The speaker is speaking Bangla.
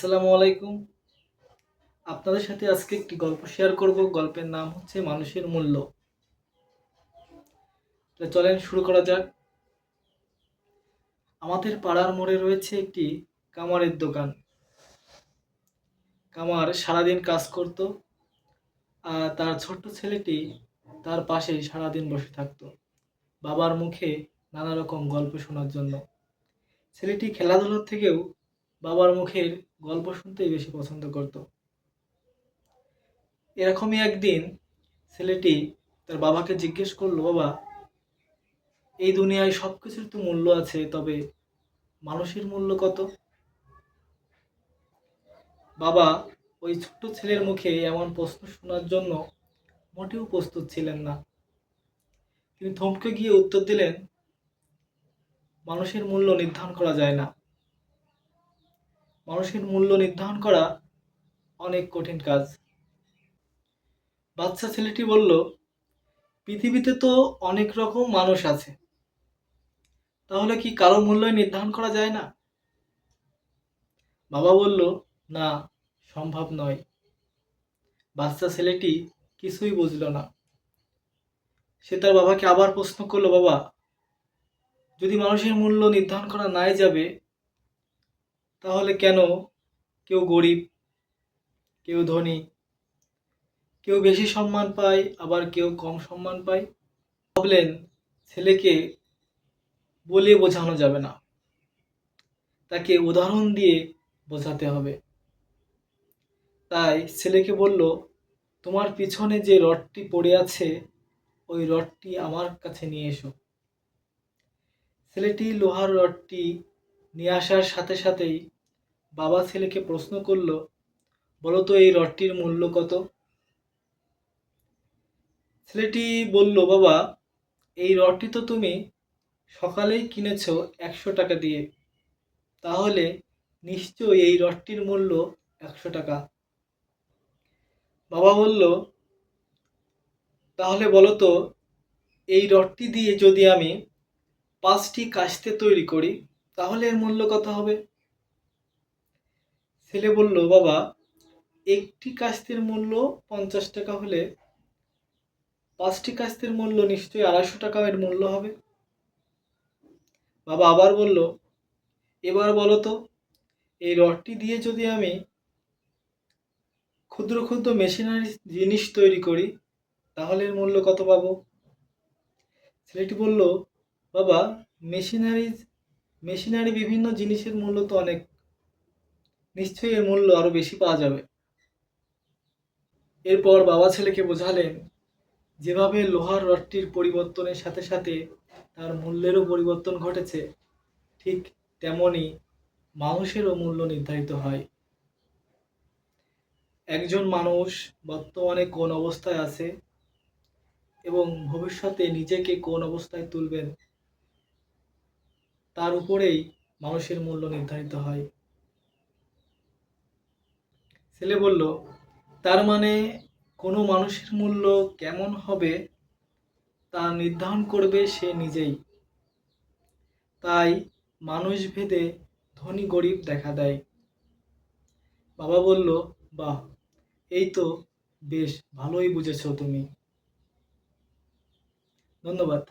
আসসালামু আলাইকুম। আপনাদের সাথে আজকে একটি গল্প শেয়ার করব। গল্পের নাম হচ্ছে মানুষের মূল্য। তো চলেন শুরু করা যাক। আমাদের পাড়ার মোড়ে রয়েছে একটি কামারের দোকান। কামার সারাদিন কাজ করত, আর তার ছোট্ট ছেলেটি তার পাশেই সারাদিন বসে থাকতো, বাবার মুখে নানা রকম গল্প শোনার জন্য। ছেলেটি খেলাধুলার থেকেও বাবার মুখের গল্প শুনতেই বেশি পছন্দ করত। এরকমই একদিন ছেলেটি তার বাবাকে জিজ্ঞেস করলো, বাবা, এই দুনিয়ায় সবকিছুর তো মূল্য আছে, তবে মানুষের মূল্য কত? বাবা ওই ছোট্ট ছেলের মুখে এমন প্রশ্ন শোনার জন্য মোটেও প্রস্তুত ছিলেন না। তিনি থমকে গিয়ে উত্তর দিলেন, মানুষের মূল্য নির্ধারণ করা যায় না। মানুষের মূল্য নির্ধারণ করা অনেক কঠিন কাজ। বাচ্চা ছেলেটি বলল, পৃথিবীতে তো অনেক রকম মানুষ আছে, তাহলে কি কারো মূল্য নির্ধারণ করা যায় না? বাবা বলল, না, সম্ভব নয়। বাচ্চা ছেলেটি কিছুই বুঝল না। সে তার বাবাকে আবার প্রশ্ন করলো, বাবা, যদি মানুষের মূল্য নির্ধারণ করা নাই যাবে, তাহলে কেন কেউ গরিব, কেউ ধনী, কেউ বেশি সম্মান পায়, আবার কেউ কম সম্মান পায়? ভাবলেন, ছেলেকে বলে বোঝানো যাবে না, তাকে উদাহরণ দিয়ে বোঝাতে হবে। তাই ছেলেকে বলল, তোমার পিছনে যে রডটি পড়ে আছে, ওই রডটি আমার কাছে নিয়ে এসো। ছেলেটি লোহার রডটি নিয়ে আসার সাথে সাথেই বাবা ছেলেকে প্রশ্ন করল, বলো তো এই রডটির মূল্য কত? ছেলেটি বলল, বাবা, এই রডটি তো তুমি সকালেই কিনেছো 100 টাকা দিয়ে, তাহলে নিশ্চয়ই এই রডটির মূল্য 100 টাকা। বাবা বলল, তাহলে বলো তো, এই রডটি দিয়ে যদি আমি 5টি কাস্তে তৈরি করি, তাহলে এর মূল্য কত হবে? ছেলে বলল, বাবা, একটি কাস্তের মূল্য 50 টাকা হলে 5টি কাস্তের মূল্য নিশ্চয়ই 250 টাকা এর মূল্য হবে। বাবা আবার বলল, এবার বলো তো, এই রডটি দিয়ে যদি আমি ক্ষুদ্র ক্ষুদ্র মেশিনারি জিনিস তৈরি করি, তাহলে এর মূল্য কত পাবো? ছেলেটি বলল, বাবা, মেশিনারি মেশিনারি বিভিন্ন জিনিসের মূল্য তো অনেক, নিশ্চয়ই এর মূল্য আরো বেশি পাওয়া যাবে। এরপর বাবা ছেলেকে বোঝালেন, যেভাবে লোহার রডটির পরিবর্তনের সাথে সাথে তার মূল্যেরও পরিবর্তন ঘটেছে, ঠিক তেমনি মানুষেরও মূল্য নির্ধারিত হয়। একজন মানুষ বর্তমানে কোন অবস্থায় আছে এবং ভবিষ্যতে নিজেকে কোন অবস্থায় তুলবেন, তার উপরেই মানুষের মূল্য নির্ধারিত হয়। ছেলে বলল, তার মানে কোনো মানুষের মূল্য কেমন হবে তা নির্ধারণ করবে সে নিজেই। তাই মানুষ ভেদে ধনী গরিব দেখা দেয়। বাবা বলল, বাহ, এই তো বেশ ভালোই বুঝেছো তুমি। ধন্যবাদ।